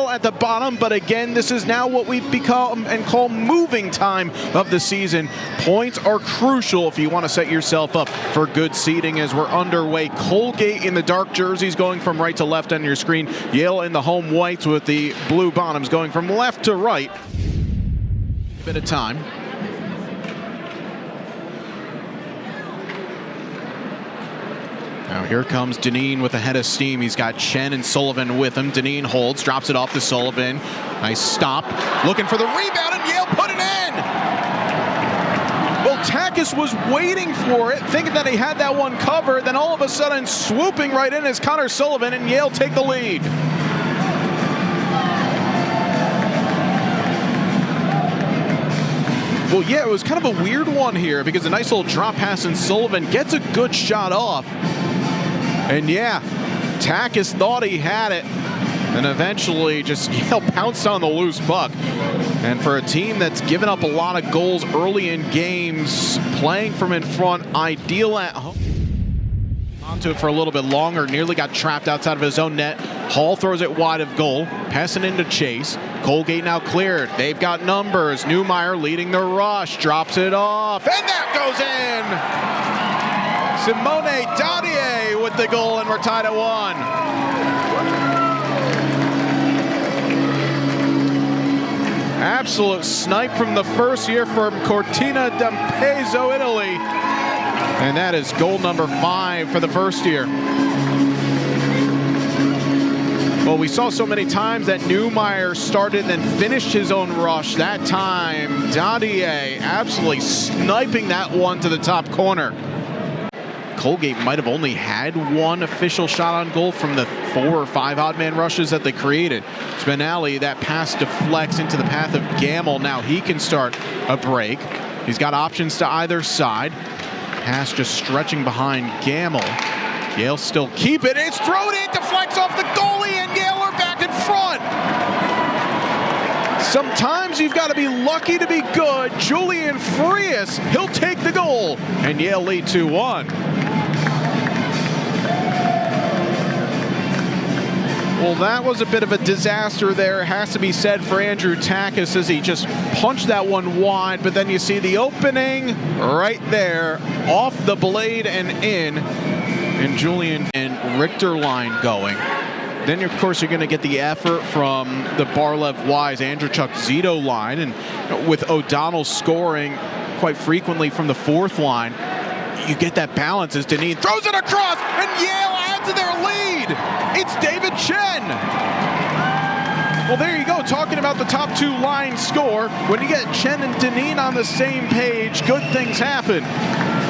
Yale at the bottom, but again, this is now what we become and call moving time of the season. Points are crucial if you want to set yourself up for good seeding as we're underway. Colgate in the dark jerseys going from right to left on your screen. Yale in the home whites with the blue bottoms going from left to right. A bit of time. Now here comes Deneen with a head of steam. He's got Chen and Sullivan with him. Deneen holds, drops it off to Sullivan. Nice stop. Looking for the rebound, and Yale put it in! Well, Takis was waiting for it, thinking that he had that one covered. Then all of a sudden, swooping right in is Connor Sullivan, and Yale take the lead. Well, yeah, it was kind of a weird one here because a nice little drop pass, and Sullivan gets a good shot off. And yeah, Takis thought he had it, and eventually just Yale pounced on the loose puck. And for a team that's given up a lot of goals early in games, playing from in front, ideal at home. Onto it for a little bit longer, nearly got trapped outside of his own net. Hall throws it wide of goal, passing into Chase. Colgate now cleared. They've got numbers. Newmeyer leading the rush, drops it off, and that goes in! Simone Dadier with the goal, and we're tied at 1. Absolute snipe from the first year from Cortina d'Ampezzo, Italy. And that is goal number 5 for the first year. Well, we saw so many times that Newmeyer started and then finished his own rush. That time, Dadier absolutely sniping that one to the top corner. Colgate might have only had one official shot on goal from the 4 or 5 odd man rushes that they created. Spinelli, that pass deflects into the path of Gamble. Now he can start a break. He's got options to either side. Pass just stretching behind Gamble. Yale still keep it. It's thrown in, deflects off the goalie, and Yale are back in front. Sometimes you've got to be lucky to be good. Julian Frias, he'll take the goal, and Yale lead 2-1. Well, that was a bit of a disaster there, it has to be said, for Andrew Takis as he just punched that one wide, but then you see the opening right there, off the blade and in, and Julian and Richter line going. Then, of course, you're going to get the effort from the Barlev-Wise, Andrechuk Zito line, and with O'Donnell scoring quite frequently from the 4th line, you get that balance as Deneen throws it across, and Yale adds to their lead. It's David Chen. Well, there you go, talking about the top 2 line score. When you get Chen and Deneen on the same page, good things happen.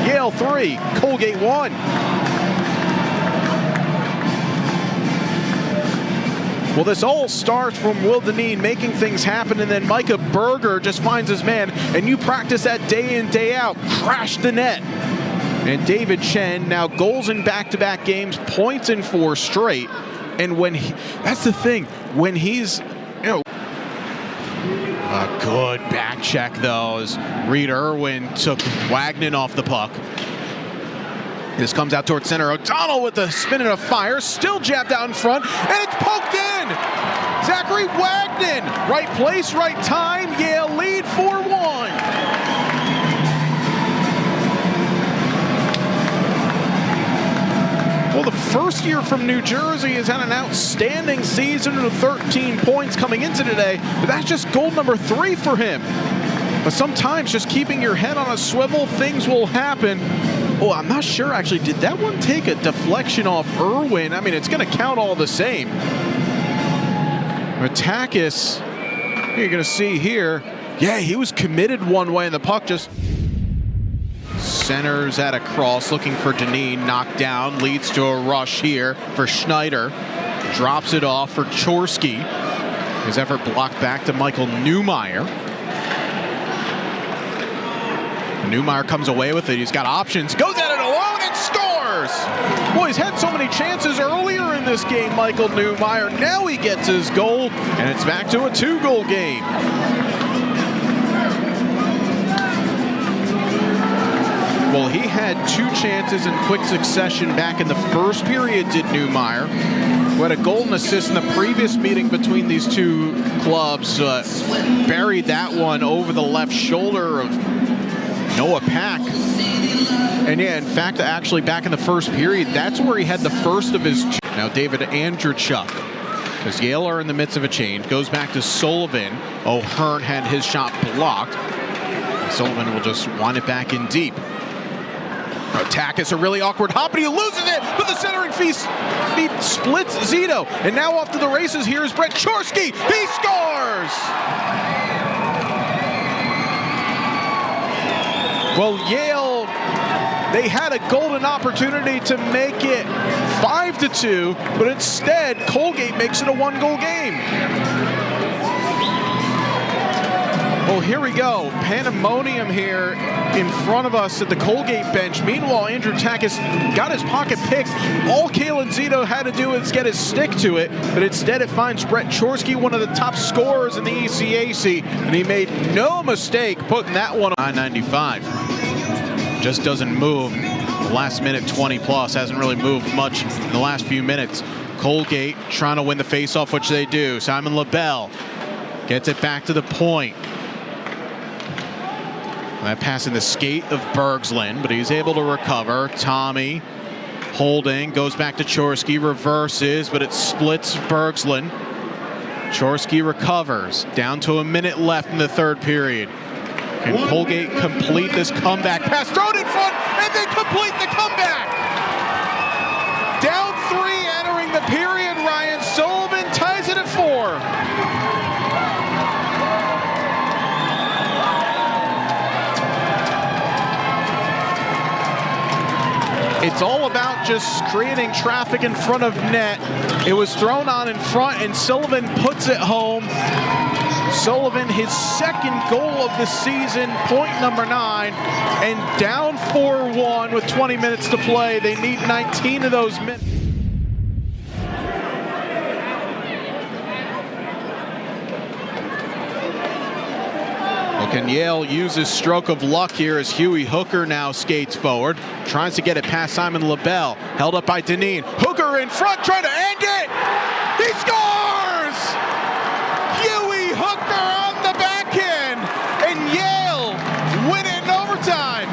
Yale 3, Colgate 1. Well, this all starts from Will Deneen making things happen, and then Micah Berger just finds his man, and you practice that day in, day out, crash the net. And David Chen, now goals in back-to-back games, points in 4 straight. And when that's the thing, when he's, a good back check though, as Reed Irwin took Wagner off the puck. This comes out towards center. O'Donnell with the spin and a fire, still jabbed out in front, and it's poked in! Zachary Wagner, right place, right time, Yale lead 4-1. Well, the first year from New Jersey has had an outstanding season with 13 points coming into today, but that's just goal number 3 for him. But sometimes just keeping your head on a swivel, things will happen. Oh, I'm not sure, actually. Did that one take a deflection off Irwin? I mean, it's going to count all the same. Takis, you're going to see here, yeah, he was committed one way, and the puck just centers at a cross, looking for Deneen, knocked down, leads to a rush here for Schneider. Drops it off for Chorsky. His effort blocked back to Michael Newmeyer. Newmeyer comes away with it. He's got options, goes at it alone and scores! Boy, he's had so many chances earlier in this game, Michael Newmeyer. Now he gets his goal, and it's back to a 2-goal game. Well, he had 2 chances in quick succession back in the first period, did Newmeyer. who had a goal and assist in the previous meeting between these two clubs, buried that one over the left shoulder of Noah Pack. And yeah, in fact, actually back in the first period, that's where he had the first of his. Now David Andrzejczyk, because Yale are in the midst of a change, goes back to Sullivan. O'Hearn had his shot blocked. Sullivan will just wind it back in deep. Takis, a really awkward hop, and he loses it, but the centering feet splits Zito. And now off to the races, here's Brett Chorsky. He scores! Well, Yale, they had a golden opportunity to make it 5-2, but instead, Colgate makes it a one-goal game. Well, here we go. Pandemonium here in front of us at the Colgate bench. Meanwhile, Andrew Takis got his pocket picked. All Kalen Zito had to do is get his stick to it, but instead it finds Brett Chorsky, one of the top scorers in the ECAC, and he made no mistake putting that one on 995. Just doesn't move. The last minute 20 plus hasn't really moved much in the last few minutes. Colgate trying to win the faceoff, which they do. Simon LaBelle gets it back to the point. That pass in the skate of Bergslin, but he's able to recover. Tommy holding, goes back to Chorsky, reverses, but it splits Bergslin. Chorsky recovers. Down to a minute left in the third period. Can Colgate complete this comeback? Pass thrown in front, and they complete the comeback! Down 3 entering the period. Ryan Sullivan ties it at 4. It's all about just creating traffic in front of net. It was thrown on in front, and Sullivan puts it home. Sullivan, his second goal of the season, point number 9, and down 4-1 with 20 minutes to play. They need 19 of those minutes. Can Yale use his stroke of luck here as Huey Hooker now skates forward, tries to get it past Simon LaBelle, held up by Deneen. Hooker in front, trying to end it! He scores! Huey Hooker on the backhand, and Yale win it in overtime.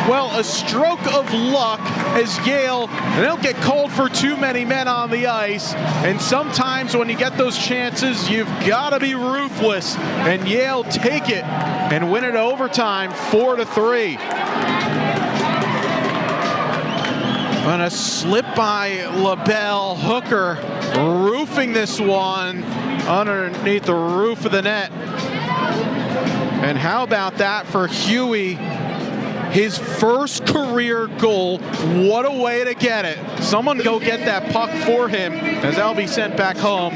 Well, a stroke of luck as Yale, they don't get called for too many men on the ice, and sometimes when you get those chances, you've got to be ruthless, and Yale take it and win it overtime 4-3. On a slip by LaBelle, Hooker roofing this one underneath the roof of the net. And how about that for Huey? His first career goal. What a way to get it. Someone go get that puck for him as that'll be sent back home.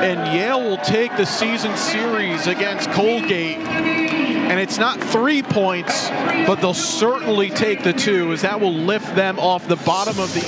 And Yale will take the season series against Colgate. And it's not 3 points, but they'll certainly take the 2, as that will lift them off the bottom of the